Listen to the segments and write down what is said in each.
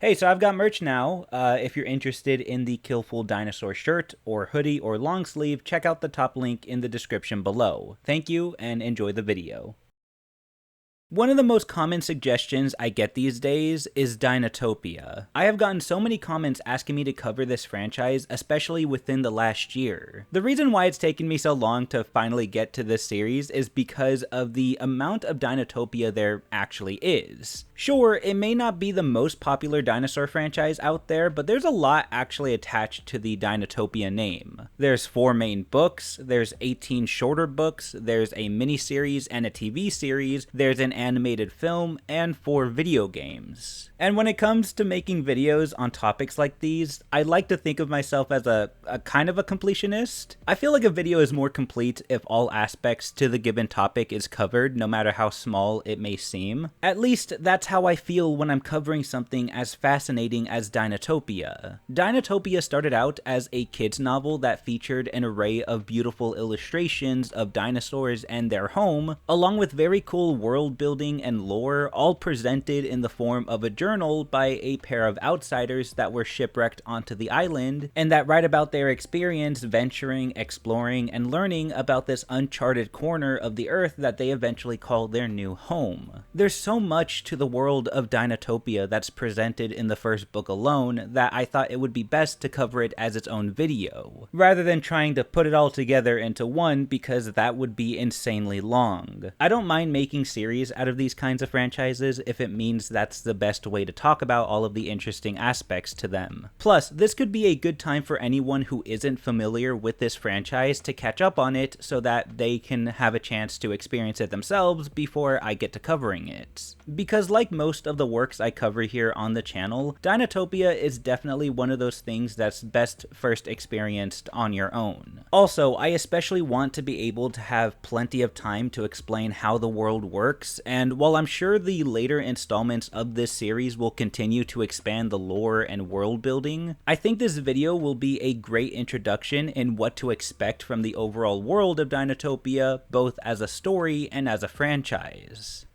Hey, so I've got merch now. If you're interested in the Killful Dinosaur shirt or hoodie or long sleeve, check out the top link in the description below. Thank you and enjoy the video. One of the most common suggestions I get these days is Dinotopia. I have gotten so many comments asking me to cover this franchise, especially within the last year. The reason why it's taken me so long to finally get to this series is because of the amount of Dinotopia there actually is. Sure, it may not be the most popular dinosaur franchise out there, but there's a lot actually attached to the Dinotopia name. There's 4 main books, there's 18 shorter books, there's a miniseries and a TV series, there's an animated film, and 4 video games. And when it comes to making videos on topics like these, I like to think of myself as a kind of a completionist. I feel like a video is more complete if all aspects to the given topic is covered, no matter how small it may seem. At least that's how I feel when I'm covering something as fascinating as Dinotopia. Dinotopia started out as a kids novel that featured an array of beautiful illustrations of dinosaurs and their home, along with very cool world building and lore, all presented in the form of a journal by a pair of outsiders that were shipwrecked onto the island, and that write about their experience venturing, exploring, and learning about this uncharted corner of the earth that they eventually call their new home. There's so much to the world of Dinotopia that's presented in the first book alone that I thought it would be best to cover it as its own video, rather than trying to put it all together into one, because that would be insanely long. I don't mind making series out of these kinds of franchises if it means that's the best way to talk about all of the interesting aspects to them. Plus, this could be a good time for anyone who isn't familiar with this franchise to catch up on it so that they can have a chance to experience it themselves before I get to covering it. Because like most of the works I cover here on the channel, Dinotopia is definitely one of those things that's best first experienced on your own. Also, I especially want to be able to have plenty of time to explain how the world works, and while I'm sure the later installments of this series will continue to expand the lore and world building, I think this video will be a great introduction in what to expect from the overall world of Dinotopia, both as a story and as a franchise.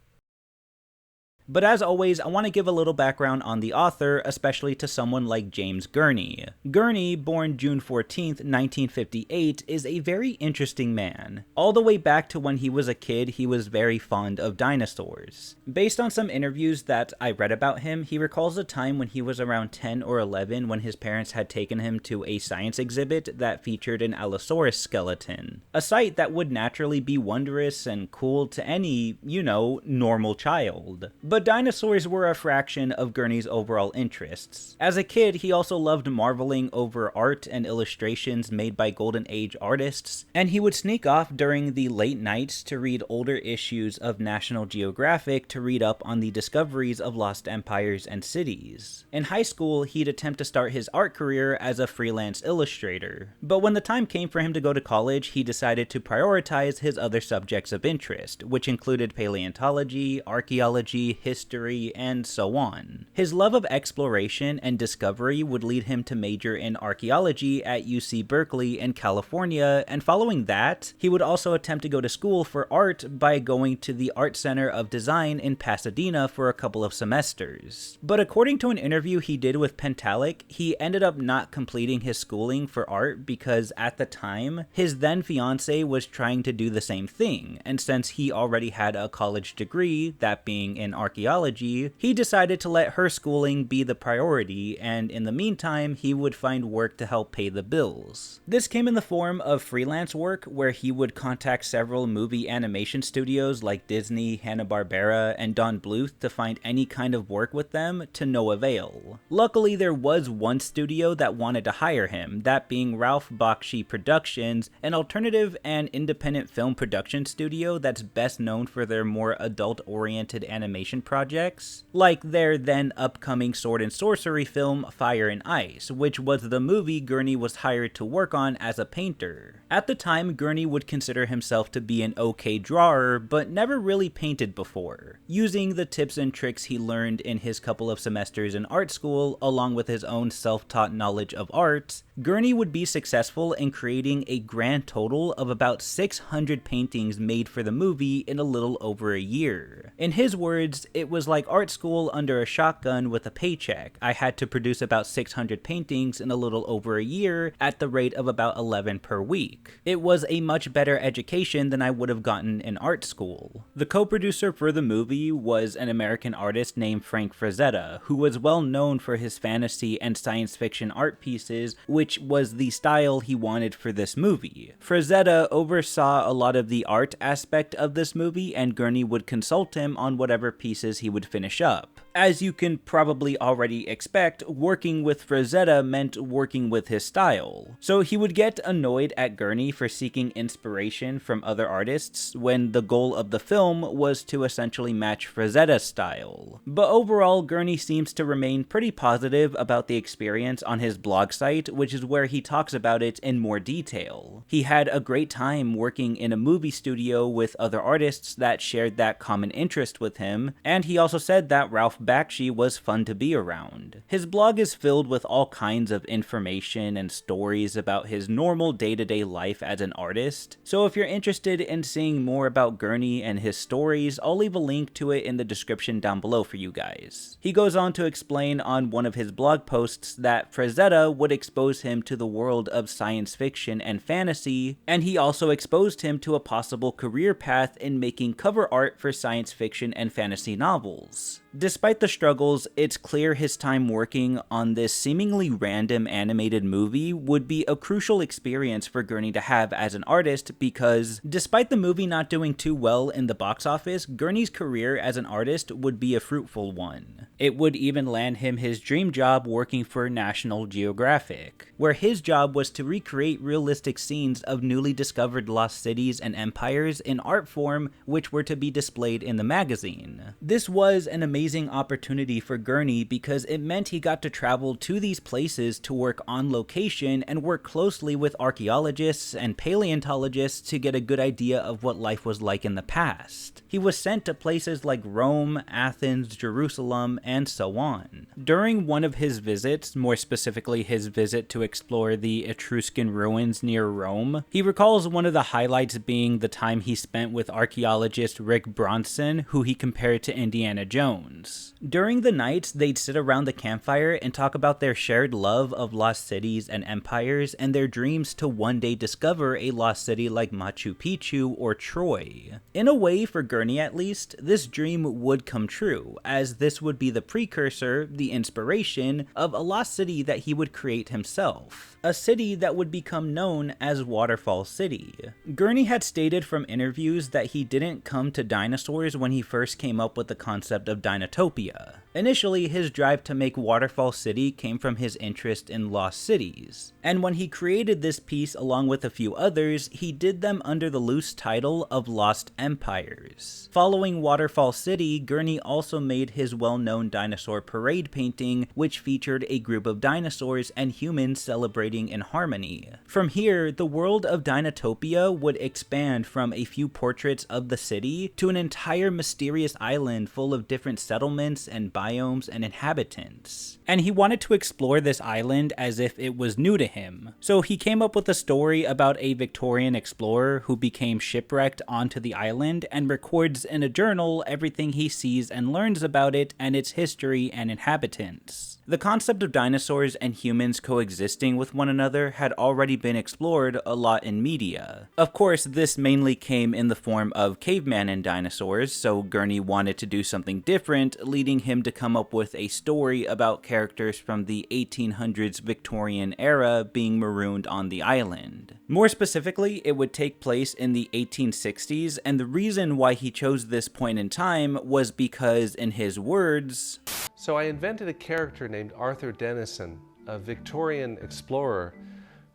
But as always, I want to give a little background on the author, especially to someone like James Gurney. Gurney, born June 14th, 1958, is a very interesting man. All the way back to when he was a kid, he was very fond of dinosaurs. Based on some interviews that I read about him, he recalls a time when he was around 10 or 11 when his parents had taken him to a science exhibit that featured an Allosaurus skeleton. A sight that would naturally be wondrous and cool to any, normal child. But dinosaurs were a fraction of Gurney's overall interests. As a kid, he also loved marveling over art and illustrations made by Golden Age artists, and he would sneak off during the late nights to read older issues of National Geographic to read up on the discoveries of lost empires and cities. In high school, he'd attempt to start his art career as a freelance illustrator, but when the time came for him to go to college, he decided to prioritize his other subjects of interest, which included paleontology, archaeology, history, and so on. His love of exploration and discovery would lead him to major in archaeology at UC Berkeley in California, and following that, he would also attempt to go to school for art by going to the Art Center of Design in Pasadena for a couple of semesters. But according to an interview he did with Pentalic, he ended up not completing his schooling for art because at the time, his then fiancée was trying to do the same thing, and since he already had a college degree, that being in archaeology, he decided to let her schooling be the priority, and in the meantime, he would find work to help pay the bills. This came in the form of freelance work, where he would contact several movie animation studios like Disney, Hanna-Barbera, and Don Bluth to find any kind of work with them, to no avail. Luckily, there was one studio that wanted to hire him, that being Ralph Bakshi Productions, an alternative and independent film production studio that's best known for their more adult-oriented animation projects, like their then upcoming sword and sorcery film Fire and Ice, which was the movie Gurney was hired to work on as a painter. At the time, Gurney would consider himself to be an okay drawer, but never really painted before. Using the tips and tricks he learned in his couple of semesters in art school, along with his own self-taught knowledge of art, Gurney would be successful in creating a grand total of about 600 paintings made for the movie in a little over a year. In his words, it was like art school under a shotgun with a paycheck. I had to produce about 600 paintings in a little over a year at the rate of about 11 per week. It was a much better education than I would have gotten in art school. The co-producer for the movie was an American artist named Frank Frazetta, who was well known for his fantasy and science fiction art pieces, which was the style he wanted for this movie. Frazetta oversaw a lot of the art aspect of this movie, and Gurney would consult him on whatever pieces he would finish up. As you can probably already expect, working with Frazetta meant working with his style. So he would get annoyed at Gurney for seeking inspiration from other artists when the goal of the film was to essentially match Frazetta's style. But overall, Gurney seems to remain pretty positive about the experience on his blog site, which is where he talks about it in more detail. He had a great time working in a movie studio with other artists that shared that common interest with him, and he also said that Ralph Bakshi was fun to be around. His blog is filled with all kinds of information and stories about his normal day-to-day life as an artist, so if you're interested in seeing more about Gurney and his stories, I'll leave a link to it in the description down below for you guys. He goes on to explain on one of his blog posts that Frazetta would expose him to the world of science fiction and fantasy, and he also exposed him to a possible career path in making cover art for science fiction and fantasy novels. Despite the struggles, it's clear his time working on this seemingly random animated movie would be a crucial experience for Gurney to have as an artist, because despite the movie not doing too well in the box office, Gurney's career as an artist would be a fruitful one. It would even land him his dream job working for National Geographic, where his job was to recreate realistic scenes of newly discovered lost cities and empires in art form, which were to be displayed in the magazine. This was an amazing opportunity for Gurney because it meant he got to travel to these places to work on location and work closely with archaeologists and paleontologists to get a good idea of what life was like in the past. He was sent to places like Rome, Athens, Jerusalem, and so on. During one of his visits, more specifically his visit to explore the Etruscan ruins near Rome, he recalls one of the highlights being the time he spent with archaeologist Rick Bronson, who he compared to Indiana Jones. During the nights, they'd sit around the campfire and talk about their shared love of lost cities and empires and their dreams to one day discover a lost city like Machu Picchu or Troy. In a way, for Gurney at least, this dream would come true, as this would be the precursor, the inspiration, of a lost city that he would create himself. A city that would become known as Waterfall City. Gurney had stated from interviews that he didn't come to dinosaurs when he first came up with the concept of Dinotopia. Initially, his drive to make Waterfall City came from his interest in lost cities, and when he created this piece along with a few others, he did them under the loose title of Lost Empires. Following Waterfall City, Gurney also made his well-known dinosaur parade painting, which featured a group of dinosaurs and humans celebrating in harmony. From here, the world of Dinotopia would expand from a few portraits of the city to an entire mysterious island full of different settlements and biomes and inhabitants. And he wanted to explore this island as if it was new to him. So he came up with a story about a Victorian explorer who became shipwrecked onto the island and records in a journal everything he sees and learns about it and its history and inhabitants. The concept of dinosaurs and humans coexisting with one another had already been explored a lot in media. Of course, this mainly came in the form of caveman and dinosaurs, so Gurney wanted to do something different, leading him to come up with a story about characters from the 1800s Victorian era being marooned on the island. More specifically, it would take place in the 1860s, and the reason why he chose this point in time was because, in his words, "So I invented a character named Arthur Denison, a Victorian explorer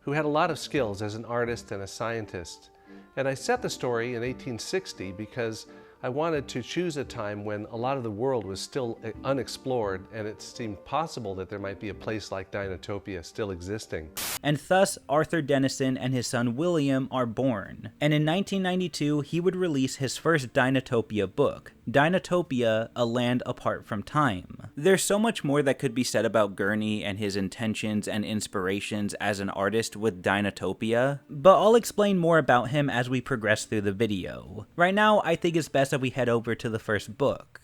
who had a lot of skills as an artist and a scientist. And I set the story in 1860 because I wanted to choose a time when a lot of the world was still unexplored, and it seemed possible that there might be a place like Dinotopia still existing." And thus, Arthur Denison and his son William are born. And in 1992, he would release his first Dinotopia book, Dinotopia, A Land Apart from Time. There's so much more that could be said about Gurney and his intentions and inspirations as an artist with Dinotopia, but I'll explain more about him as we progress through the video. Right now, I think it's best that we head over to the first book.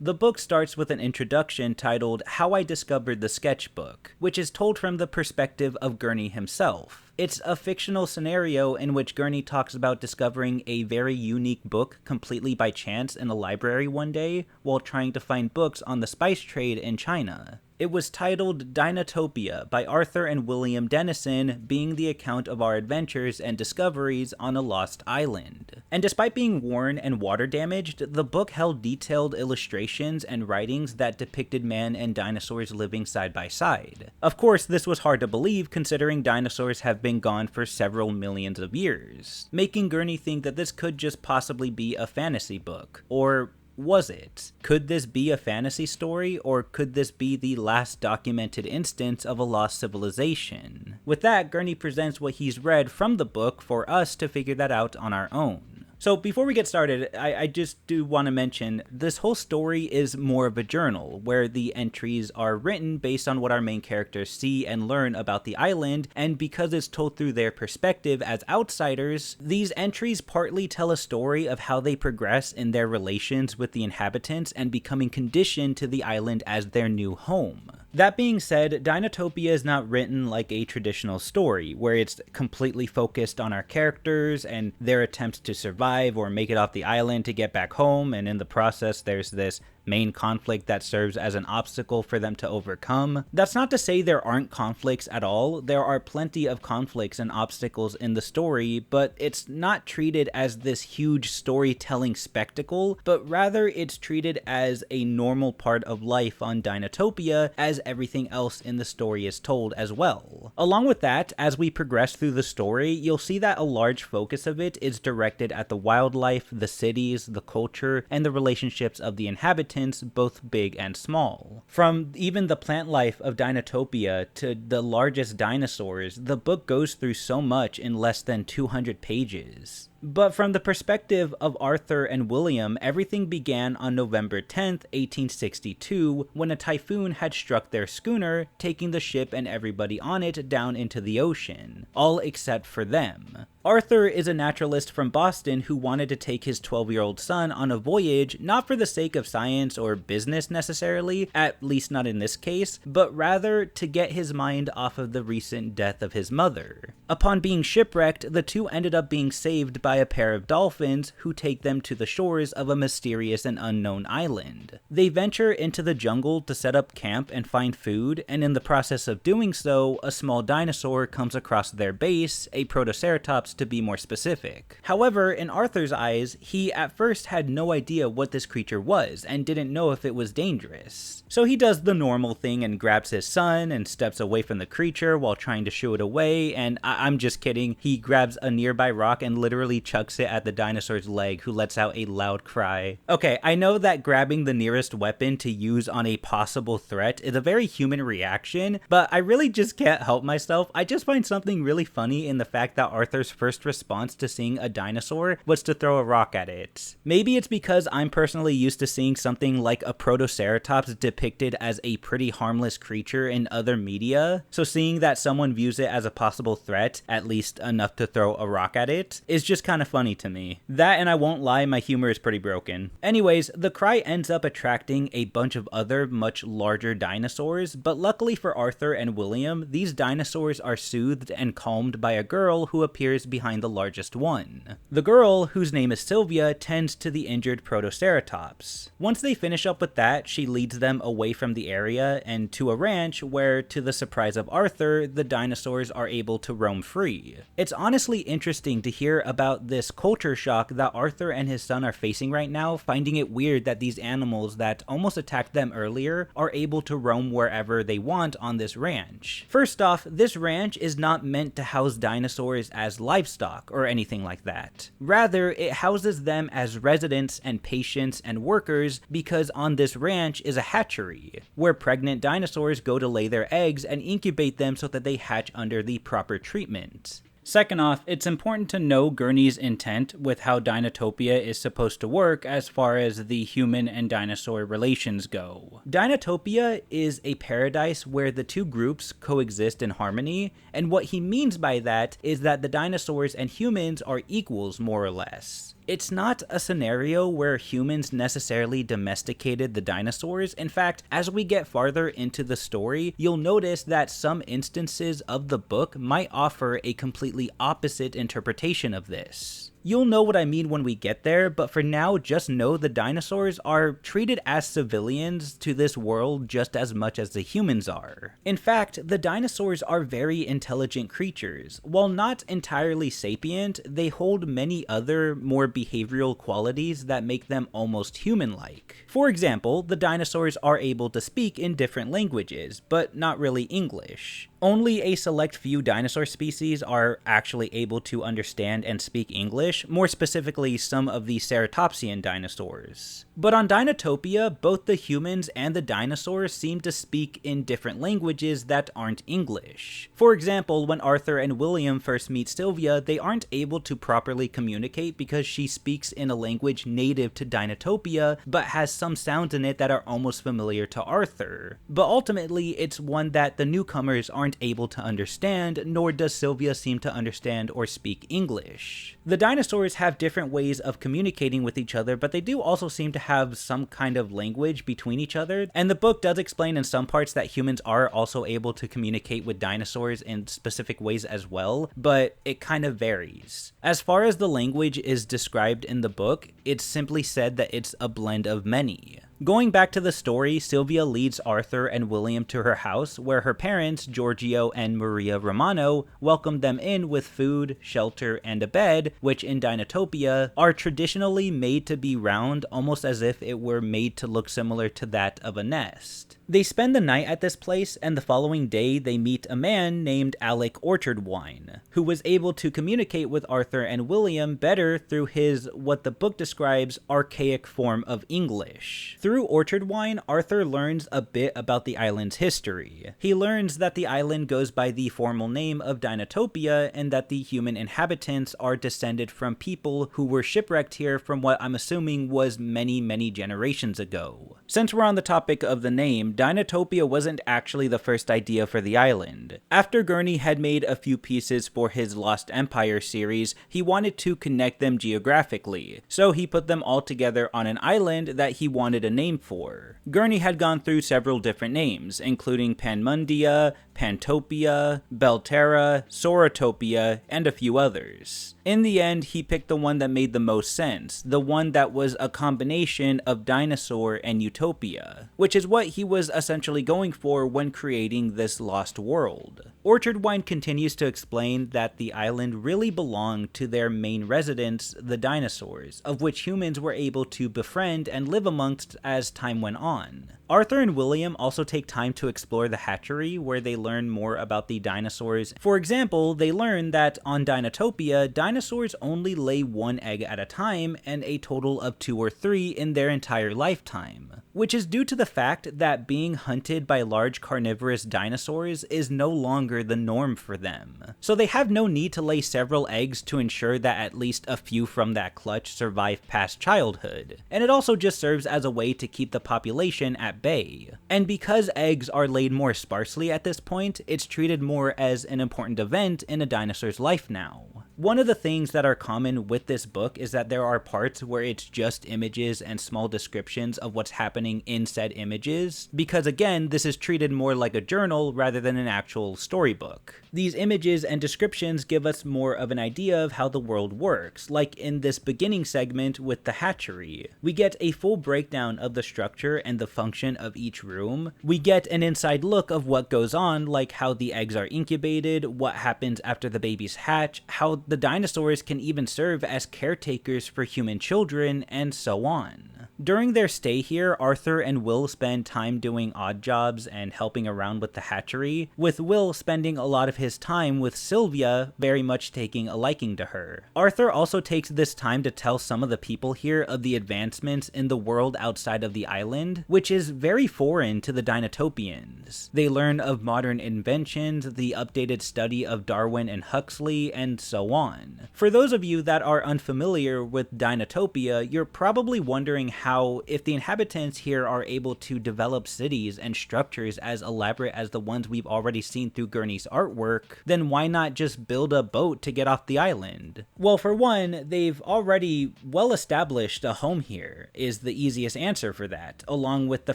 The book starts with an introduction titled How I Discovered the Sketchbook, which is told from the perspective of Gurney himself. It's a fictional scenario in which Gurney talks about discovering a very unique book completely by chance in a library one day while trying to find books on the spice trade in China. It was titled Dinotopia by Arthur and William Dennison, being the account of our adventures and discoveries on a lost island. And despite being worn and water damaged, the book held detailed illustrations and writings that depicted man and dinosaurs living side by side. Of course, this was hard to believe considering dinosaurs have been gone for several millions of years, making Gurney think that this could just possibly be a fantasy book, or was it? Could this be a fantasy story, or could this be the last documented instance of a lost civilization? With that, Gurney presents what he's read from the book for us to figure that out on our own. So before we get started, I just do want to mention, this whole story is more of a journal, where the entries are written based on what our main characters see and learn about the island, and because it's told through their perspective as outsiders, these entries partly tell a story of how they progress in their relations with the inhabitants and becoming conditioned to the island as their new home. That being said, Dinotopia is not written like a traditional story, where it's completely focused on our characters and their attempts to survive or make it off the island to get back home, and in the process there's this main conflict that serves as an obstacle for them to overcome. That's not to say there aren't conflicts at all. There are plenty of conflicts and obstacles in the story, but it's not treated as this huge storytelling spectacle, but rather it's treated as a normal part of life on Dinotopia, as everything else in the story is told as well. Along with that, as we progress through the story, you'll see that a large focus of it is directed at the wildlife, the cities, the culture, and the relationships of the inhabitants, both big and small. From even the plant life of Dinotopia to the largest dinosaurs, the book goes through so much in less than 200 pages. But from the perspective of Arthur and William, everything began on November 10th, 1862, when a typhoon had struck their schooner, taking the ship and everybody on it down into the ocean, all except for them. Arthur is a naturalist from Boston who wanted to take his 12-year-old son on a voyage, not for the sake of science or business necessarily, at least not in this case, but rather to get his mind off of the recent death of his mother. Upon being shipwrecked, the two ended up being saved by a pair of dolphins who take them to the shores of a mysterious and unknown island. They venture into the jungle to set up camp and find food, and in the process of doing so, a small dinosaur comes across their base, a Protoceratops to be more specific. However, in Arthur's eyes, he at first had no idea what this creature was and didn't know if it was dangerous. So he does the normal thing and grabs his son and steps away from the creature while trying to shoo it away, and I'm just kidding, he grabs a nearby rock and literally chucks it at the dinosaur's leg, who lets out a loud cry. Okay, I know that grabbing the nearest weapon to use on a possible threat is a very human reaction, but I really just can't help myself. I just find something really funny in the fact that Arthur's first response to seeing a dinosaur was to throw a rock at it. Maybe it's because I'm personally used to seeing something like a Protoceratops depicted as a pretty harmless creature in other media, so seeing that someone views it as a possible threat, at least enough to throw a rock at it, is just kind of funny to me. That, and I won't lie, my humor is pretty broken. Anyways, the cry ends up attracting a bunch of other much larger dinosaurs, but luckily for Arthur and William, these dinosaurs are soothed and calmed by a girl who appears behind the largest one. The girl, whose name is Sylvia, tends to the injured Protoceratops. Once they finish up with that, she leads them away from the area and to a ranch where, to the surprise of Arthur, the dinosaurs are able to roam free. It's honestly interesting to hear about this culture shock that Arthur and his son are facing right now, finding it weird that these animals that almost attacked them earlier are able to roam wherever they want on this ranch. First off, this ranch is not meant to house dinosaurs as livestock or anything like that. Rather, it houses them as residents and patients and workers because on this ranch is a hatchery, where pregnant dinosaurs go to lay their eggs and incubate them so that they hatch under the proper treatment. Second off, it's important to know Gurney's intent with how Dinotopia is supposed to work as far as the human and dinosaur relations go. Dinotopia is a paradise where the two groups coexist in harmony, and what he means by that is that the dinosaurs and humans are equals more or less. It's not a scenario where humans necessarily domesticated the dinosaurs. In fact, as we get farther into the story, you'll notice that some instances of the book might offer a completely opposite interpretation of this. You'll know what I mean when we get there, but for now, just know the dinosaurs are treated as civilians to this world just as much as the humans are. In fact, the dinosaurs are very intelligent creatures. While not entirely sapient, they hold many other, more behavioral qualities that make them almost human-like. For example, the dinosaurs are able to speak in different languages, but not really English. Only a select few dinosaur species are actually able to understand and speak English, more specifically some of the ceratopsian dinosaurs. But on Dinotopia, both the humans and the dinosaurs seem to speak in different languages that aren't English. For example, when Arthur and William first meet Sylvia, they aren't able to properly communicate because she speaks in a language native to Dinotopia, but has some sounds in it that are almost familiar to Arthur. But ultimately, it's one that the newcomers aren't able to understand, nor does Sylvia seem to understand or speak English. The dinosaurs have different ways of communicating with each other, but they do also seem to have some kind of language between each other, and the book does explain in some parts that humans are also able to communicate with dinosaurs in specific ways as well, but it kind of varies. As far as the language is described in the book, it's simply said that it's a blend of many. Going back to the story, Sylvia leads Arthur and William to her house, where her parents, Giorgio and Maria Romano, welcome them in with food, shelter, and a bed, which in Dinotopia are traditionally made to be round, almost as if it were made to look similar to that of a nest. They spend the night at this place, and the following day they meet a man named Alec Orchardwine, who was able to communicate with Arthur and William better through his, what the book describes, archaic form of English. Through Orchardwine, Arthur learns a bit about the island's history. He learns that the island goes by the formal name of Dinotopia, and that the human inhabitants are descended from people who were shipwrecked here from what I'm assuming was many generations ago. Since we're on the topic of the name, Dinotopia wasn't actually the first idea for the island. After Gurney had made a few pieces for his Lost Empire series, he wanted to connect them geographically, so he put them all together on an island that he wanted a name for. Gurney had gone through several different names, including Panmundia, Pantopia, Belterra, Sauratopia, and a few others. In the end, he picked the one that made the most sense, the one that was a combination of dinosaur and utopia, which is what he was essentially going for when creating this lost world. Orchardwine continues to explain that the island really belonged to their main residents, the dinosaurs, of which humans were able to befriend and live amongst as time went on. Arthur and William also take time to explore the hatchery, where they learn more about the dinosaurs. For example, they learn that on Dinotopia, dinosaurs only lay one egg at a time, and a total of 2 or 3 in their entire lifetime, which is due to the fact that being hunted by large carnivorous dinosaurs is no longer the norm for them. So they have no need to lay several eggs to ensure that at least a few from that clutch survive past childhood, and it also just serves as a way to keep the population at bay. And because eggs are laid more sparsely at this point, it's treated more as an important event in a dinosaur's life now. One of the things that are common with this book is that there are parts where it's just images and small descriptions of what's happening in said images, because again, this is treated more like a journal rather than an actual storybook. These images and descriptions give us more of an idea of how the world works, like in this beginning segment with the hatchery. We get a full breakdown of the structure and the function of each room. We get an inside look of what goes on, like how the eggs are incubated, what happens after the babies hatch, how the dinosaurs can even serve as caretakers for human children, and so on. During their stay here, Arthur and Will spend time doing odd jobs and helping around with the hatchery, with Will spending a lot of his time with Sylvia, very much taking a liking to her. Arthur also takes this time to tell some of the people here of the advancements in the world outside of the island, which is very foreign to the Dinotopians. They learn of modern inventions, the updated study of Darwin and Huxley, and so on. For those of you that are unfamiliar with Dinotopia, you're probably wondering how if the inhabitants here are able to develop cities and structures as elaborate as the ones we've already seen through Gurney's artwork, then why not just build a boat to get off the island? Well, for one, they've already well established a home here, is the easiest answer for that, along with the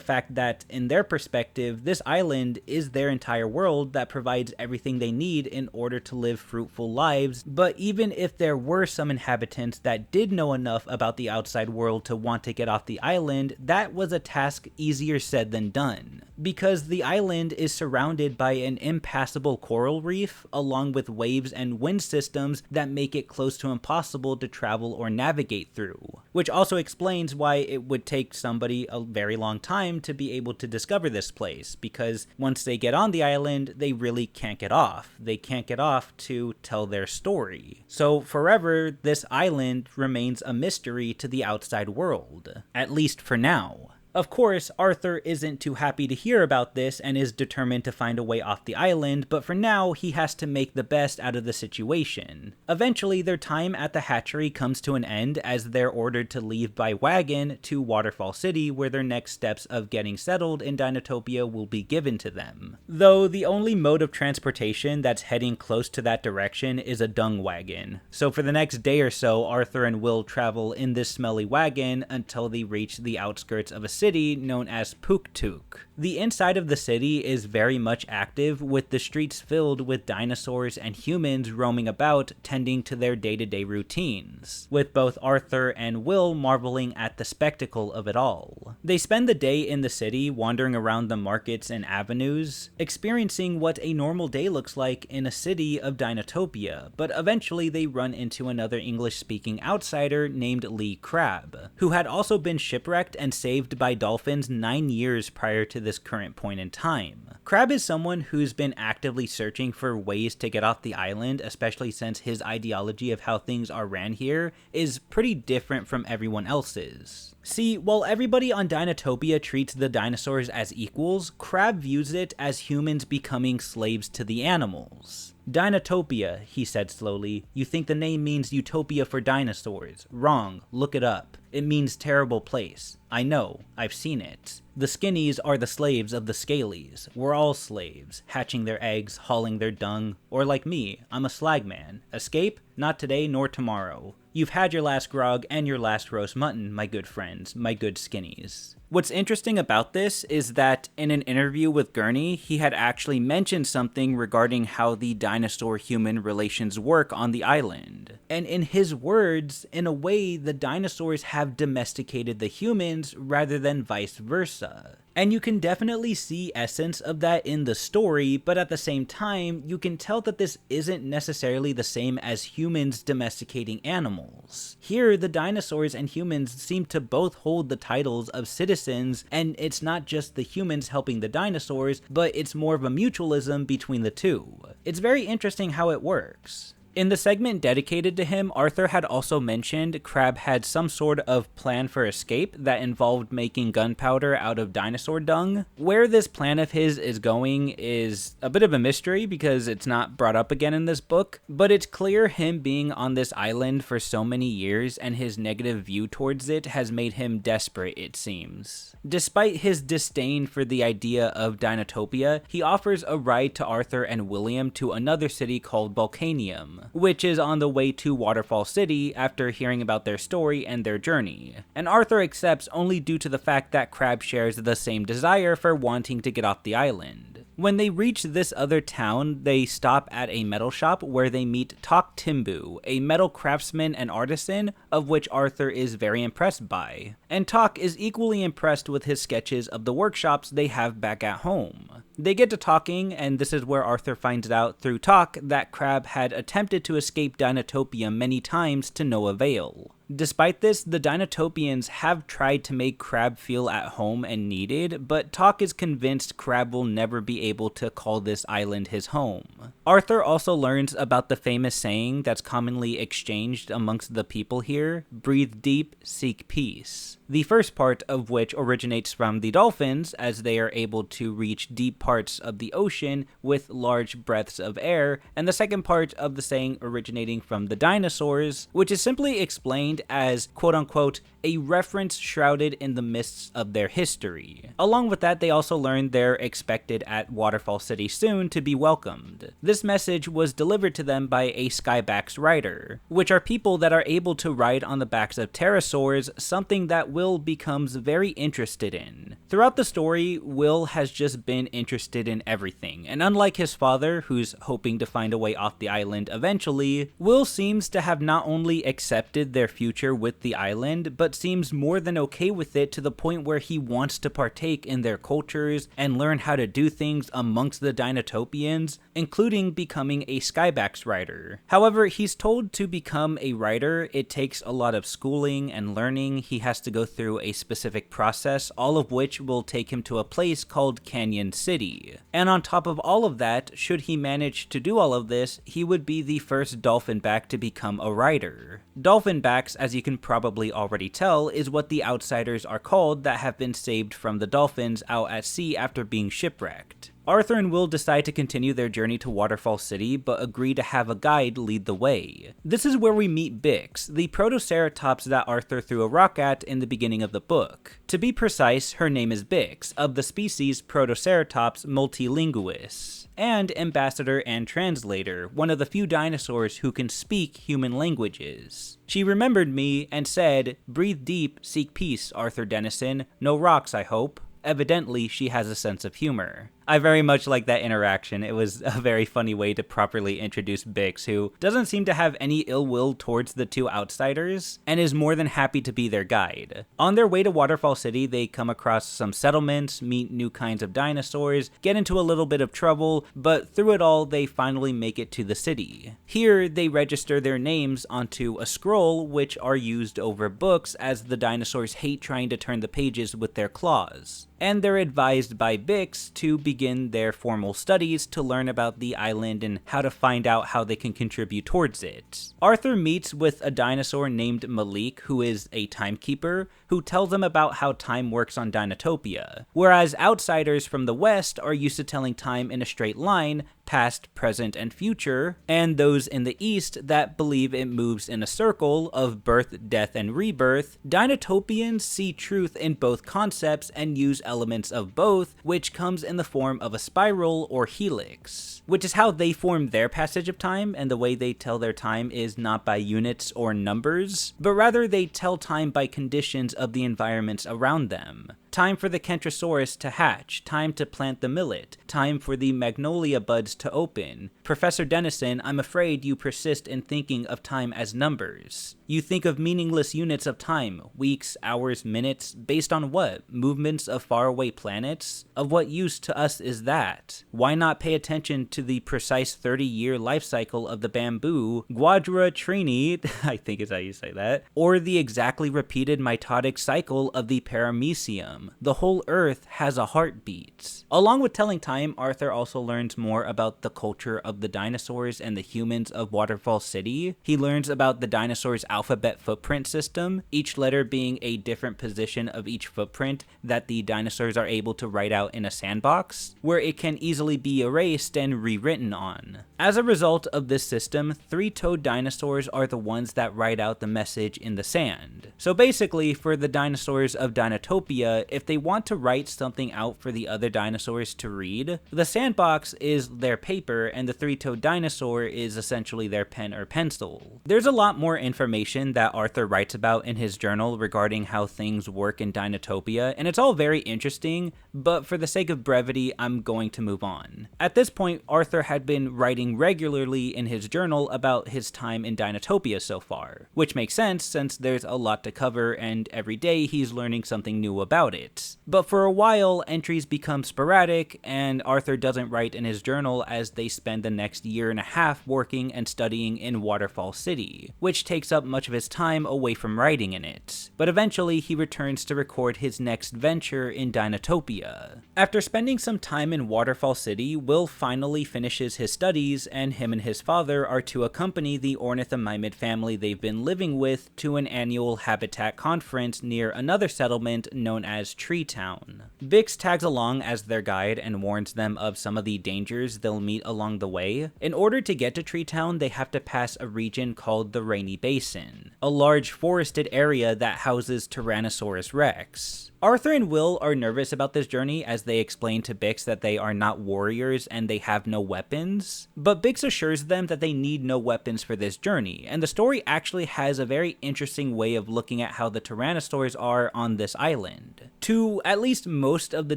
fact that, in their perspective, this island is their entire world that provides everything they need in order to live fruitful lives. But even if there were some inhabitants that did know enough about the outside world to want to get off the island, that was a task easier said than done, because the island is surrounded by an impassable coral reef, along with waves and wind systems that make it close to impossible to travel or navigate through, which also explains why it would take somebody a very long time to be able to discover this place, because once they get on the island, they really can't get off. They can't get off to tell their story. So forever, this island remains a mystery to the outside world, at least for now. Of course, Arthur isn't too happy to hear about this and is determined to find a way off the island, but for now, he has to make the best out of the situation. Eventually, their time at the hatchery comes to an end as they're ordered to leave by wagon to Waterfall City, where their next steps of getting settled in Dinotopia will be given to them. Though the only mode of transportation that's heading close to that direction is a dung wagon. So for the next day or so, Arthur and Will travel in this smelly wagon until they reach the outskirts of a city known as Puktuk. The inside of the city is very much active, with the streets filled with dinosaurs and humans roaming about, tending to their day-to-day routines, with both Arthur and Will marveling at the spectacle of it all. They spend the day in the city, wandering around the markets and avenues, experiencing what a normal day looks like in a city of Dinotopia, but eventually they run into another English-speaking outsider named Lee Crab, who had also been shipwrecked and saved by dolphins 9 years prior to this current point in time. Crab is someone who's been actively searching for ways to get off the island, especially since his ideology of how things are ran here is pretty different from everyone else's. See, while everybody on Dinotopia treats the dinosaurs as equals, Crab views it as humans becoming slaves to the animals. Dinotopia, he said slowly. You think the name means utopia for dinosaurs. Wrong. Look it up. It means terrible place. I know. I've seen it. The skinnies are the slaves of the scalies. We're all slaves, hatching their eggs, hauling their dung, or like me, I'm a slagman. Escape? Not today nor tomorrow. You've had your last grog and your last roast mutton, my good friends, my good skinnies. What's interesting about this is that in an interview with Gurney, he had actually mentioned something regarding how the dinosaur-human relations work on the island. And in his words, in a way, the dinosaurs have domesticated the humans rather than vice versa. And you can definitely see essence of that in the story, but at the same time, you can tell that this isn't necessarily the same as humans domesticating animals. Here, the dinosaurs and humans seem to both hold the titles of citizens, and it's not just the humans helping the dinosaurs, but it's more of a mutualism between the two. It's very interesting how it works. In the segment dedicated to him, Arthur had also mentioned Crab had some sort of plan for escape that involved making gunpowder out of dinosaur dung. Where this plan of his is going is a bit of a mystery because it's not brought up again in this book, but it's clear him being on this island for so many years and his negative view towards it has made him desperate, it seems. Despite his disdain for the idea of Dinotopia, he offers a ride to Arthur and William to another city called Volcanium, which is on the way to Waterfall City after hearing about their story and their journey. And Arthur accepts only due to the fact that Crab shares the same desire for wanting to get off the island. When they reach this other town, they stop at a metal shop where they meet Tok Timbu, a metal craftsman and artisan of which Arthur is very impressed by. And Tok is equally impressed with his sketches of the workshops they have back at home. They get to talking, and this is where Arthur finds out through Tok that Crab had attempted to escape Dinotopia many times to no avail. Despite this, the Dinotopians have tried to make Crab feel at home and needed, but Tok is convinced Crab will never be able to call this island his home. Arthur also learns about the famous saying that's commonly exchanged amongst the people here, breathe deep, seek peace. the first part of which originates from the dolphins, as they are able to reach deep parts of the ocean with large breaths of air, and the second part of the saying originating from the dinosaurs, which is simply explained as quote-unquote a reference shrouded in the mists of their history. Along with that, they also learned they're expected at Waterfall City soon to be welcomed. This message was delivered to them by a Skyback's rider, which are people that are able to ride on the backs of pterosaurs, something that Will becomes very interested in. Throughout the story, Will has just been interested in everything, and unlike his father, who's hoping to find a way off the island eventually, Will seems to have not only accepted their future with the island, but seems more than okay with it to the point where he wants to partake in their cultures and learn how to do things amongst the Dinotopians, including becoming a Skyback's rider. However, he's told to become a rider, it takes a lot of schooling and learning. He has to go through a specific process, all of which will take him to a place called Canyon City. And on top of all of that, should he manage to do all of this, he would be the first dolphinback to become a rider. Dolphinbacks, as you can probably already tell, is what the outsiders are called that have been saved from the dolphins out at sea after being shipwrecked. Arthur and Will decide to continue their journey to Waterfall City, but agree to have a guide lead the way. This is where we meet Bix, the protoceratops that Arthur threw a rock at in the beginning of the book. To be precise, her name is Bix, of the species Protoceratops multilinguus, and ambassador and translator, one of the few dinosaurs who can speak human languages. She remembered me and said, "Breathe deep, seek peace, Arthur Dennison. No rocks, I hope." Evidently, she has a sense of humor. I very much like that interaction. It was a very funny way to properly introduce Bix, who doesn't seem to have any ill will towards the two outsiders, and is more than happy to be their guide. On their way to Waterfall City, they come across some settlements, meet new kinds of dinosaurs, get into a little bit of trouble, but through it all, they finally make it to the city. Here, they register their names onto a scroll, which are used over books, as the dinosaurs hate trying to turn the pages with their claws. And they're advised by Bix to begin their formal studies to learn about the island and how to find out how they can contribute towards it. Arthur meets with a dinosaur named Malik, who is a timekeeper, who tells him about how time works on Dinotopia, whereas outsiders from the West are used to telling time in a straight line, past, present, and future, and those in the East that believe it moves in a circle of birth, death, and rebirth. Dinotopians see truth in both concepts and use elements of both, which comes in the form of a spiral or helix, which is how they form their passage of time, and the way they tell their time is not by units or numbers, but rather they tell time by conditions of the environments around them. Time for the Kentrosaurus to hatch, time to plant the millet, time for the magnolia buds to open. Professor Dennison, I'm afraid you persist in thinking of time as numbers. You think of meaningless units of time, weeks, hours, minutes, based on what? Movements of faraway planets? Of what use to us is that? Why not pay attention to the precise 30-year life cycle of the bamboo, Guadra trini, I think is how you say that, or the exactly repeated mitotic cycle of the paramecium? The whole Earth has a heartbeat. Along with telling time, Arthur also learns more about the culture of the dinosaurs and the humans of Waterfall City. He learns about the dinosaurs' alphabet footprint system, each letter being a different position of each footprint that the dinosaurs are able to write out in a sandbox, where it can easily be erased and rewritten on. As a result of this system, three-toed dinosaurs are the ones that write out the message in the sand. So basically, for the dinosaurs of Dinotopia, if they want to write something out for the other dinosaurs to read, the sandbox is their paper and the three-toed dinosaur is essentially their pen or pencil. There's a lot more information that Arthur writes about in his journal regarding how things work in Dinotopia, and it's all very interesting, but for the sake of brevity, I'm going to move on. At this point, Arthur had been writing regularly in his journal about his time in Dinotopia so far, which makes sense since there's a lot to cover and every day he's learning something new about it. But for a while, entries become sporadic, and Arthur doesn't write in his journal as they spend the next year and a half working and studying in Waterfall City, which takes up much of his time away from writing in it. But eventually, he returns to record his next venture in Dinotopia. After spending some time in Waterfall City, Will finally finishes his studies days, and him and his father are to accompany the ornithomimid family they've been living with to an annual habitat conference near another settlement known as Tree Town. Bix tags along as their guide and warns them of some of the dangers they'll meet along the way. In order to get to Tree Town, they have to pass a region called the Rainy Basin, a large forested area that houses Tyrannosaurus Rex. Arthur and Will are nervous about this journey as they explain to Bix that they are not warriors and they have no weapons, but Bix assures them that they need no weapons for this journey, and the story actually has a very interesting way of looking at how the Tyrannosaurs are on this island. To at least most of the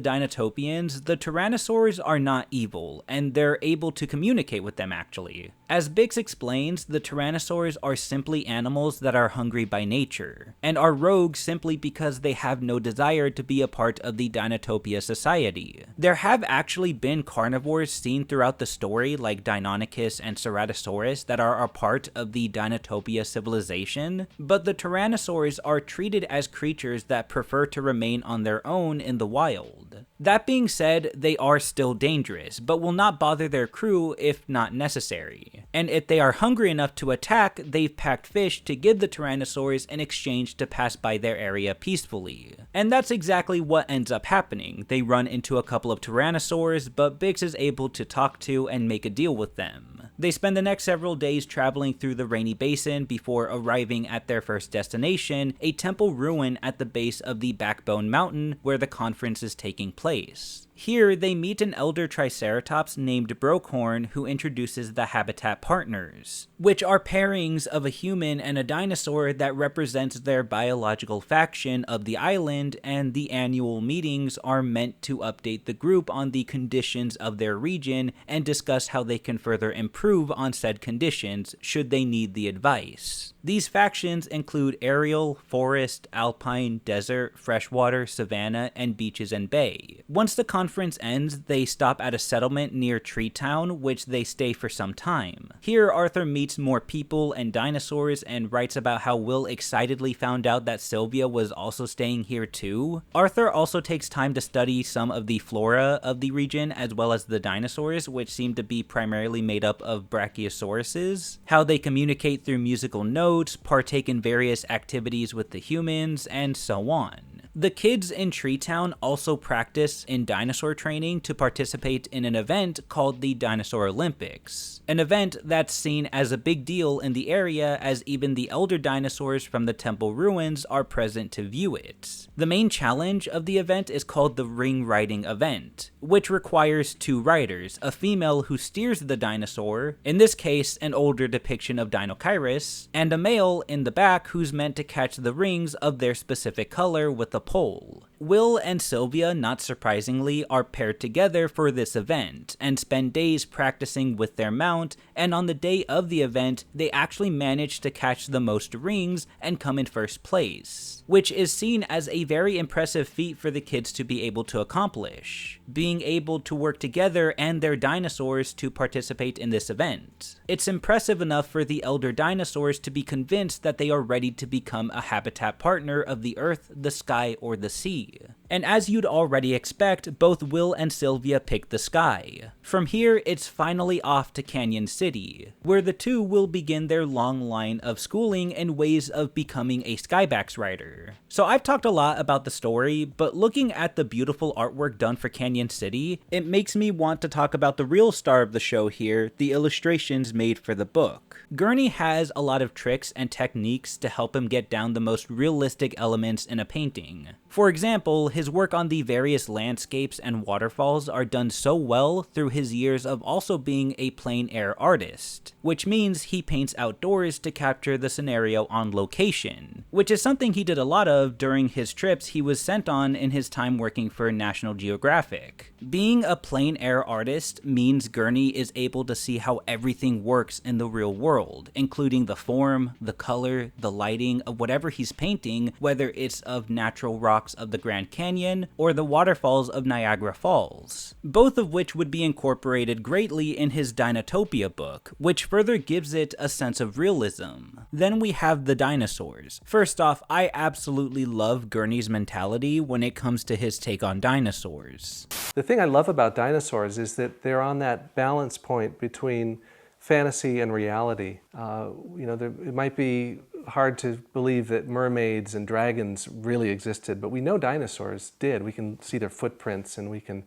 Dinotopians, the Tyrannosaurs are not evil, and they're able to communicate with them actually. As Bix explains, the Tyrannosaurs are simply animals that are hungry by nature, and are rogues simply because they have no desire to be a part of the Dinotopia society. There have actually been carnivores seen throughout the story like Deinonychus and Ceratosaurus that are a part of the Dinotopia civilization, but the Tyrannosaurs are treated as creatures that prefer to remain on their own in the wild. That being said, they are still dangerous, but will not bother their crew if not necessary. And if they are hungry enough to attack, they've packed fish to give the Tyrannosaurs in exchange to pass by their area peacefully. And that's exactly what ends up happening. They run into a couple of Tyrannosaurs, but Bix is able to talk to and make a deal with them. They spend the next several days traveling through the Rainy Basin before arriving at their first destination, a temple ruin at the base of the Backbone Mountain where the conference is taking place. Here, they meet an elder Triceratops named Brokhorn who introduces the habitat partners, which are pairings of a human and a dinosaur that represents their biological faction of the island, and the annual meetings are meant to update the group on the conditions of their region and discuss how they can further improve on said conditions should they need the advice. These factions include aerial, forest, alpine, desert, freshwater, savanna, and beaches and bay. Once the conference ends, they stop at a settlement near Tree Town, which they stay for some time. Here, Arthur meets more people and dinosaurs and writes about how Will excitedly found out that Sylvia was also staying here too. Arthur also takes time to study some of the flora of the region as well as the dinosaurs, which seem to be primarily made up of brachiosauruses, how they communicate through musical notes, partake in various activities with the humans, and so on. The kids in Tree Town also practice in dinosaur training to participate in an event called the Dinosaur Olympics, an event that's seen as a big deal in the area as even the elder dinosaurs from the temple ruins are present to view it. The main challenge of the event is called the ring riding event, which requires two riders, a female who steers the dinosaur, in this case an older depiction of Dinochirus, and a male in the back who's meant to catch the rings of their specific color with a pole. Will and Sylvia, not surprisingly, are paired together for this event, and spend days practicing with their mount, and on the day of the event, they actually manage to catch the most rings and come in first place, which is seen as a very impressive feat for the kids to be able to accomplish, being able to work together and their dinosaurs to participate in this event. It's impressive enough for the elder dinosaurs to be convinced that they are ready to become a habitat partner of the earth, the sky, or the sea. And as you'd already expect, both Will and Sylvia pick the sky. From here, it's finally off to Canyon City, where the two will begin their long line of schooling and ways of becoming a Skybax rider. So I've talked a lot about the story, but looking at the beautiful artwork done for Canyon City, it makes me want to talk about the real star of the show here, the illustrations made for the book. Gurney has a lot of tricks and techniques to help him get down the most realistic elements in a painting. For example, his work on the various landscapes and waterfalls are done so well through his years of also being a plein air artist, which means he paints outdoors to capture the scenario on location, which is something he did a lot of during his trips he was sent on in his time working for National Geographic. Being a plein air artist means Gurney is able to see how everything works in the real world, including the form, the color, the lighting of whatever he's painting, whether it's of natural rocks of the Grand Canyon or the waterfalls of Niagara Falls, both of which would be incorporated greatly in his Dinotopia book, which further gives it a sense of realism. Then we have the dinosaurs. First off, I absolutely love Gurney's mentality when it comes to his take on dinosaurs. The thing I love about dinosaurs is that they're on that balance point between fantasy and reality. It might be hard to believe that mermaids and dragons really existed, but we know dinosaurs did. We can see their footprints and we can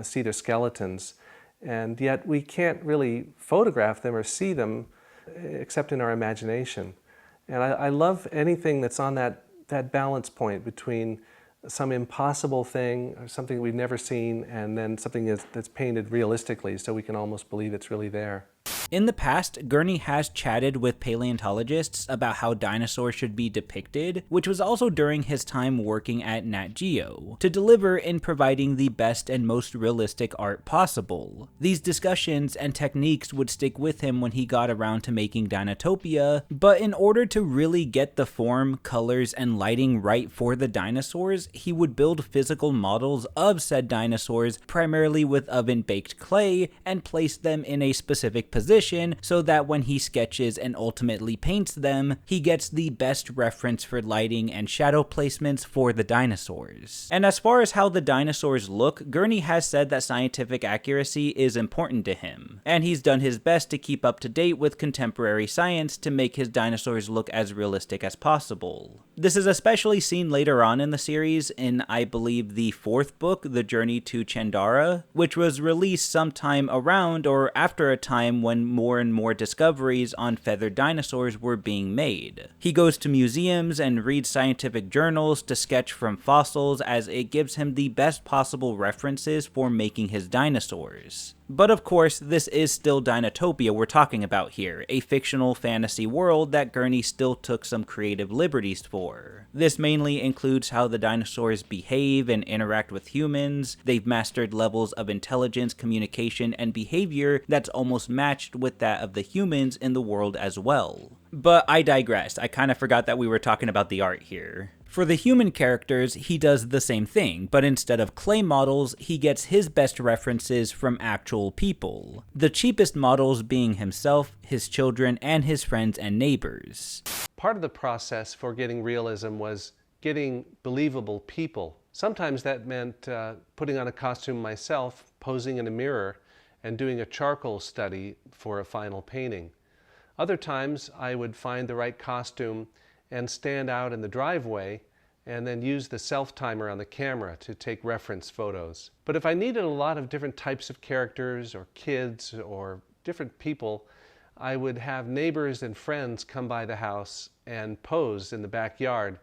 see their skeletons, and yet we can't really photograph them or see them except in our imagination. And I love anything that's on that balance point between some impossible thing, or something we've never seen, and then something that's painted realistically so we can almost believe it's really there. In the past, Gurney has chatted with paleontologists about how dinosaurs should be depicted, which was also during his time working at Nat Geo, to deliver in providing the best and most realistic art possible. These discussions and techniques would stick with him when he got around to making Dinotopia, but in order to really get the form, colors, and lighting right for the dinosaurs, he would build physical models of said dinosaurs primarily with oven-baked clay and place them in a specific position so that when he sketches and ultimately paints them, he gets the best reference for lighting and shadow placements for the dinosaurs. And as far as how the dinosaurs look, Gurney has said that scientific accuracy is important to him, and he's done his best to keep up to date with contemporary science to make his dinosaurs look as realistic as possible. This is especially seen later on in the series in, I believe, the 4th book, The Journey to Chandara, which was released sometime around or after a time when more and more discoveries on feathered dinosaurs were being made. He goes to museums and reads scientific journals to sketch from fossils, as it gives him the best possible references for making his dinosaurs. But of course, this is still Dinotopia we're talking about here, a fictional fantasy world that Gurney still took some creative liberties for. This mainly includes how the dinosaurs behave and interact with humans. They've mastered levels of intelligence, communication, and behavior that's almost matched with that of the humans in the world as well. But I digress, I kind of forgot that we were talking about the art here. For the human characters, he does the same thing, but instead of clay models, he gets his best references from actual people. The cheapest models being himself, his children, and his friends and neighbors. Part of the process for getting realism was getting believable people. Sometimes that meant putting on a costume myself, posing in a mirror, and doing a charcoal study for a final painting. Other times I would find the right costume and stand out in the driveway and then use the self-timer on the camera to take reference photos. But if I needed a lot of different types of characters or kids or different people, I would have neighbors and friends come by the house and pose in the backyard,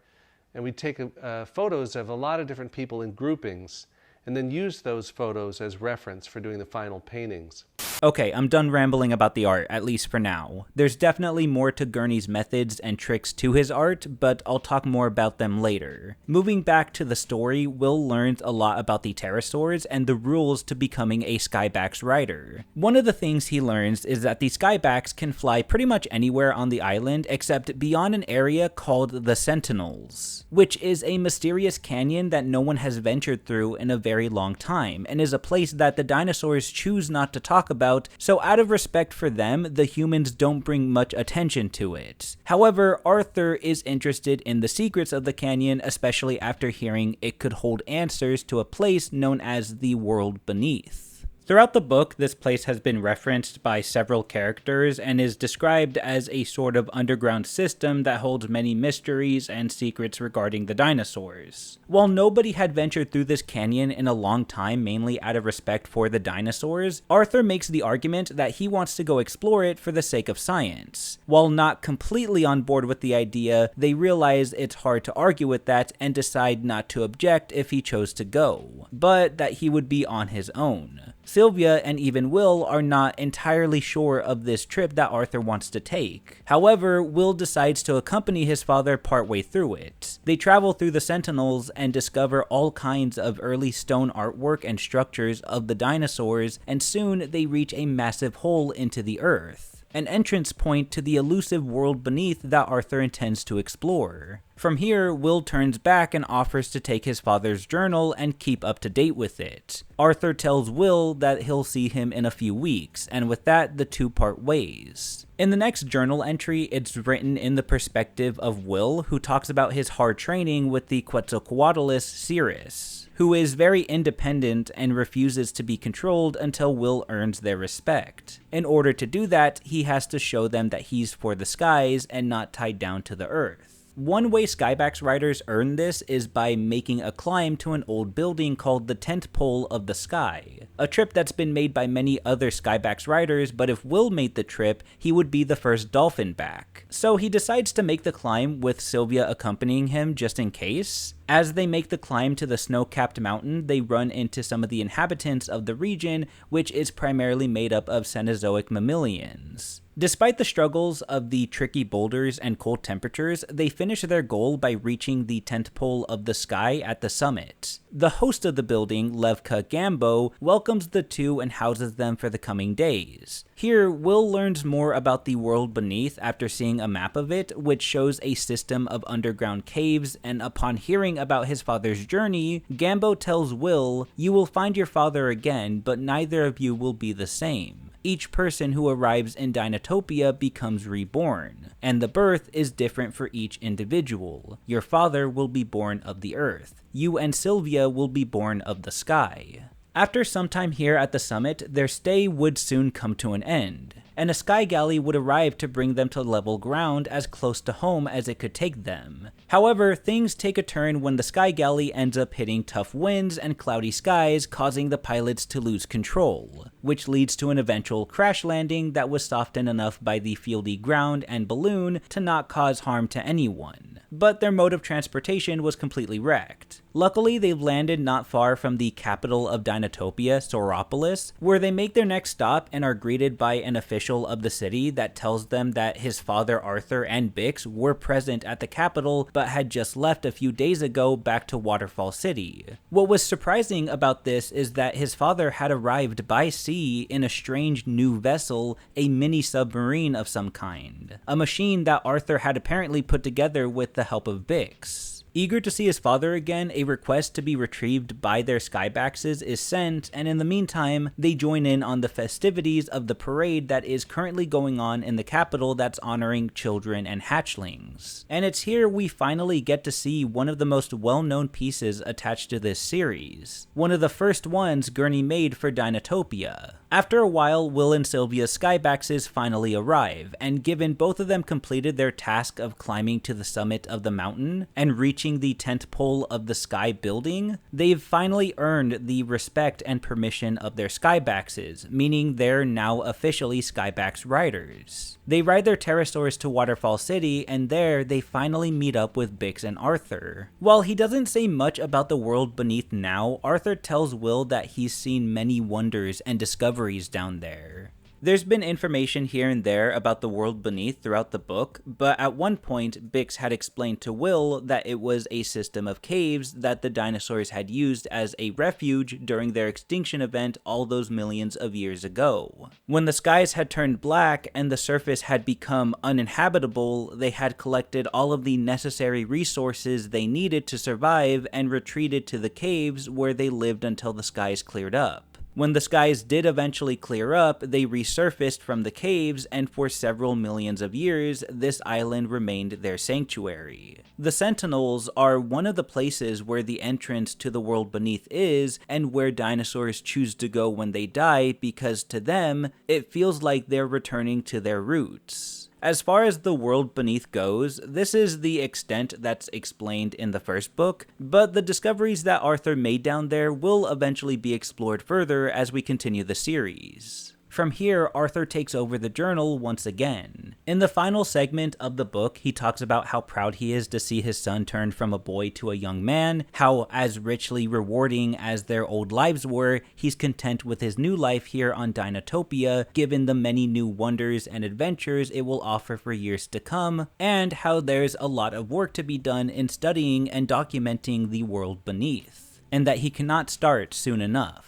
and we'd take photos of a lot of different people in groupings and then use those photos as reference for doing the final paintings. Okay, I'm done rambling about the art, at least for now. There's definitely more to Gurney's methods and tricks to his art, but I'll talk more about them later. Moving back to the story, Will learns a lot about the pterosaurs and the rules to becoming a Skybacks rider. One of the things he learns is that the Skybacks can fly pretty much anywhere on the island except beyond an area called the Sentinels, which is a mysterious canyon that no one has ventured through in a very long time, and is a place that the dinosaurs choose not to talk about, so out of respect for them, the humans don't bring much attention to it. However, Arthur is interested in the secrets of the canyon, especially after hearing it could hold answers to a place known as the World Beneath. Throughout the book, this place has been referenced by several characters and is described as a sort of underground system that holds many mysteries and secrets regarding the dinosaurs. While nobody had ventured through this canyon in a long time, mainly out of respect for the dinosaurs, Arthur makes the argument that he wants to go explore it for the sake of science. While not completely on board with the idea, they realize it's hard to argue with that and decide not to object if he chose to go, but that he would be on his own. Sylvia and even Will are not entirely sure of this trip that Arthur wants to take. However, Will decides to accompany his father partway through it. They travel through the Sentinels and discover all kinds of early stone artwork and structures of the dinosaurs, and soon they reach a massive hole into the earth, an entrance point to the elusive world beneath that Arthur intends to explore. From here, Will turns back and offers to take his father's journal and keep up to date with it. Arthur tells Will that he'll see him in a few weeks, and with that, the two part ways. In the next journal entry, it's written in the perspective of Will, who talks about his hard training with the Quetzalcoatlus Cirrus, who is very independent and refuses to be controlled until Will earns their respect. In order to do that, he has to show them that he's for the skies and not tied down to the earth. One way Skybacks riders earn this is by making a climb to an old building called the Tent Pole of the Sky, a trip that's been made by many other Skybacks riders, but if Will made the trip, he would be the first dolphin back. So he decides to make the climb with Sylvia accompanying him just in case. As they make the climb to the snow-capped mountain, they run into some of the inhabitants of the region, which is primarily made up of Cenozoic mammalians. Despite the struggles of the tricky boulders and cold temperatures, they finish their goal by reaching the tent pole of the sky at the summit. The host of the building, Levka Gambo, welcomes the two and houses them for the coming days. Here, Will learns more about the world beneath after seeing a map of it, which shows a system of underground caves, and upon hearing about his father's journey, Gambo tells Will, "You will find your father again, but neither of you will be the same. Each person who arrives in Dinotopia becomes reborn, and the birth is different for each individual. Your father will be born of the earth. You and Sylvia will be born of the sky." After some time here at the summit, their stay would soon come to an end, and a sky galley would arrive to bring them to level ground as close to home as it could take them. However, things take a turn when the sky galley ends up hitting tough winds and cloudy skies, causing the pilots to lose control, which leads to an eventual crash landing that was softened enough by the fieldy ground and balloon to not cause harm to anyone. But their mode of transportation was completely wrecked. Luckily, they've landed not far from the capital of Dinotopia, Sauropolis, where they make their next stop and are greeted by an official of the city that tells them that his father Arthur and Bix were present at the capital but had just left a few days ago back to Waterfall City. What was surprising about this is that his father had arrived by sea in a strange new vessel, a mini submarine of some kind, a machine that Arthur had apparently put together with the help of Bix. Eager to see his father again, a request to be retrieved by their Skybaxes is sent, and in the meantime, they join in on the festivities of the parade that is currently going on in the capital that's honoring children and hatchlings. And it's here we finally get to see one of the most well-known pieces attached to this series, one of the first ones Gurney made for Dinotopia. After a while, Will and Sylvia's Skybaxes finally arrive, and given both of them completed their task of climbing to the summit of the mountain and reaching the tent pole of the sky building, they've finally earned the respect and permission of their Skybaxes, meaning they're now officially Skybax riders. They ride their pterosaurs to Waterfall City, and there they finally meet up with Bix and Arthur. While he doesn't say much about the world beneath now, Arthur tells Will that he's seen many wonders and discoveries down there. There's been information here and there about the world beneath throughout the book, but at one point, Bix had explained to Will that it was a system of caves that the dinosaurs had used as a refuge during their extinction event all those millions of years ago. When the skies had turned black and the surface had become uninhabitable, they had collected all of the necessary resources they needed to survive and retreated to the caves where they lived until the skies cleared up. When the skies did eventually clear up, they resurfaced from the caves, and for several millions of years, this island remained their sanctuary. The Sentinels are one of the places where the entrance to the world beneath is, and where dinosaurs choose to go when they die, because to them, it feels like they're returning to their roots. As far as the world beneath goes, this is the extent that's explained in the first book, but the discoveries that Arthur made down there will eventually be explored further as we continue the series. From here, Arthur takes over the journal once again. In the final segment of the book, he talks about how proud he is to see his son turn from a boy to a young man, how as richly rewarding as their old lives were, he's content with his new life here on Dinotopia, given the many new wonders and adventures it will offer for years to come, and how there's a lot of work to be done in studying and documenting the world beneath, and that he cannot start soon enough.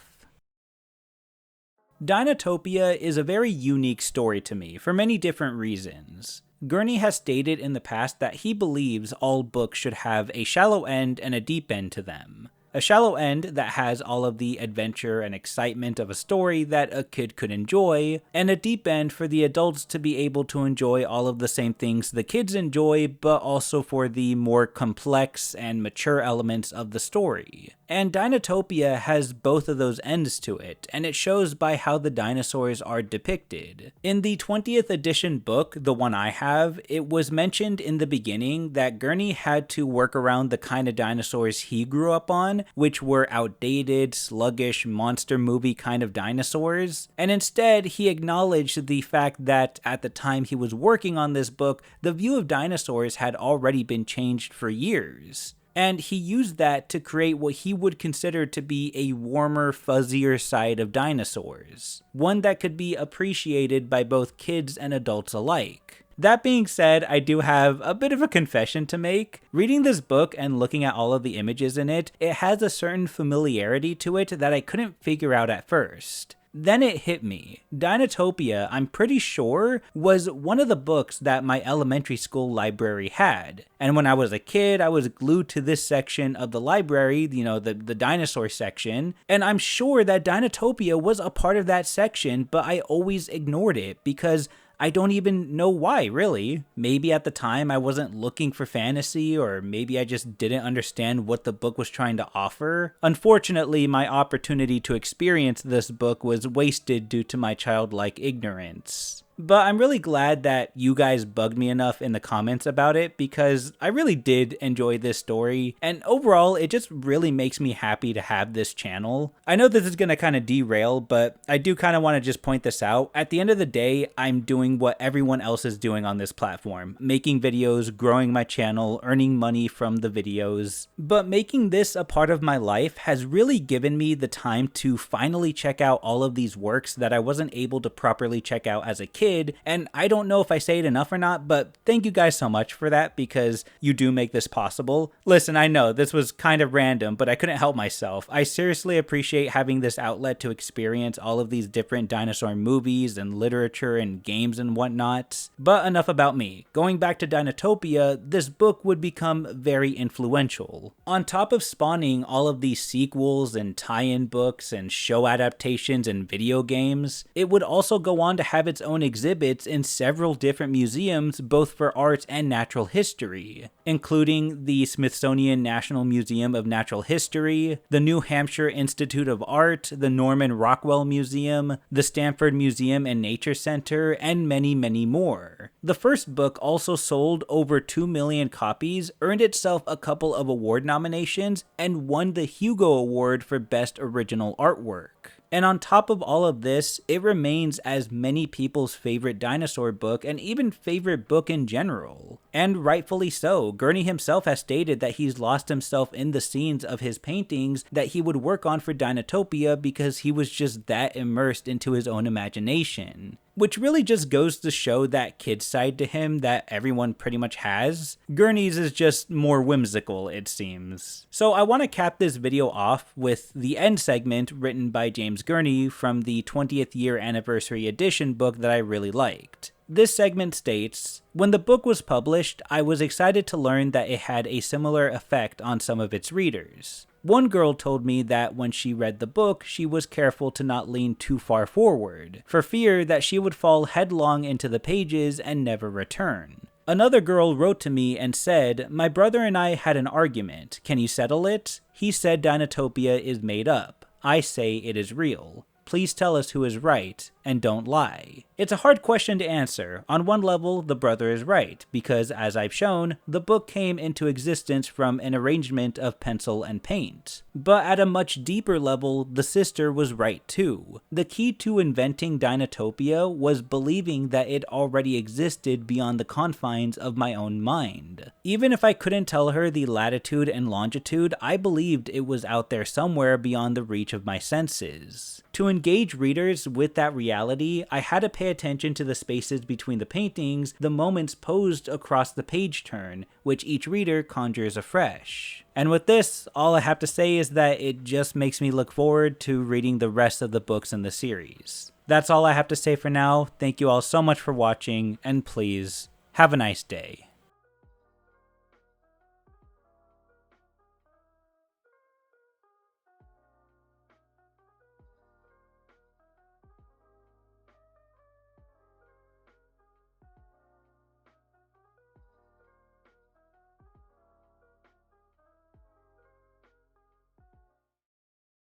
Dinotopia is a very unique story to me for many different reasons. Gurney has stated in the past that he believes all books should have a shallow end and a deep end to them. A shallow end that has all of the adventure and excitement of a story that a kid could enjoy, and a deep end for the adults to be able to enjoy all of the same things the kids enjoy, but also for the more complex and mature elements of the story. And Dinotopia has both of those ends to it, and it shows by how the dinosaurs are depicted. In the 20th edition book, the one I have, it was mentioned in the beginning that Gurney had to work around the kind of dinosaurs he grew up on, which were outdated, sluggish, monster movie kind of dinosaurs, and instead he acknowledged the fact that at the time he was working on this book, the view of dinosaurs had already been changed for years. And he used that to create what he would consider to be a warmer, fuzzier side of dinosaurs. One that could be appreciated by both kids and adults alike. That being said, I do have a bit of a confession to make. Reading this book and looking at all of the images in it, it has a certain familiarity to it that I couldn't figure out at first. Then it hit me. Dinotopia, I'm pretty sure, was one of the books that my elementary school library had. And when I was a kid, I was glued to this section of the library, the dinosaur section. And I'm sure that Dinotopia was a part of that section, but I always ignored it because I don't even know why, really. Maybe at the time I wasn't looking for fantasy, or maybe I just didn't understand what the book was trying to offer. Unfortunately, my opportunity to experience this book was wasted due to my childlike ignorance. But I'm really glad that you guys bugged me enough in the comments about it, because I really did enjoy this story, and overall it just really makes me happy to have this channel. I know this is going to kind of derail, but I do kind of want to just point this out. At the end of the day, I'm doing what everyone else is doing on this platform, making videos, growing my channel, earning money from the videos. But making this a part of my life has really given me the time to finally check out all of these works that I wasn't able to properly check out as a kid. And I don't know if I say it enough or not, but thank you guys so much for that, because you do make this possible. Listen, I know this was kind of random, but I couldn't help myself. I seriously appreciate having this outlet to experience all of these different dinosaur movies and literature and games and whatnot. But enough about me. Going back to Dinotopia, this book would become very influential. On top of spawning all of these sequels and tie-in books and show adaptations and video games, it would also go on to have its own exhibits in several different museums, both for art and natural history, including the Smithsonian National Museum of Natural History, the New Hampshire Institute of Art, the Norman Rockwell Museum, the Stanford Museum and Nature Center, and many, many more. The first book also sold over 2 million copies, earned itself a couple of award nominations, and won the Hugo Award for Best Original Artwork. And on top of all of this, it remains as many people's favorite dinosaur book and even favorite book in general. And rightfully so. Gurney himself has stated that he's lost himself in the scenes of his paintings that he would work on for Dinotopia because he was just that immersed into his own imagination. Which really just goes to show that kid side to him that everyone pretty much has. Gurney's is just more whimsical, it seems. So I want to cap this video off with the end segment written by James Gurney from the 20th year anniversary edition book that I really liked. This segment states, "When the book was published, I was excited to learn that it had a similar effect on some of its readers. One girl told me that when she read the book, she was careful to not lean too far forward, for fear that she would fall headlong into the pages and never return. Another girl wrote to me and said, 'My brother and I had an argument. Can you settle it? He said Dinotopia is made up. I say it is real. Please tell us who is right, and don't lie.' It's a hard question to answer. On one level, the brother is right, because as I've shown, the book came into existence from an arrangement of pencil and paint. But at a much deeper level, the sister was right too. The key to inventing Dinotopia was believing that it already existed beyond the confines of my own mind. Even if I couldn't tell her the latitude and longitude, I believed it was out there somewhere beyond the reach of my senses. To engage readers with that reality, I had to pay attention to the spaces between the paintings, the moments posed across the page turn, which each reader conjures afresh. And with this, all I have to say is that it just makes me look forward to reading the rest of the books in the series. That's all I have to say for now. Thank you all so much for watching, and please, Have a nice day.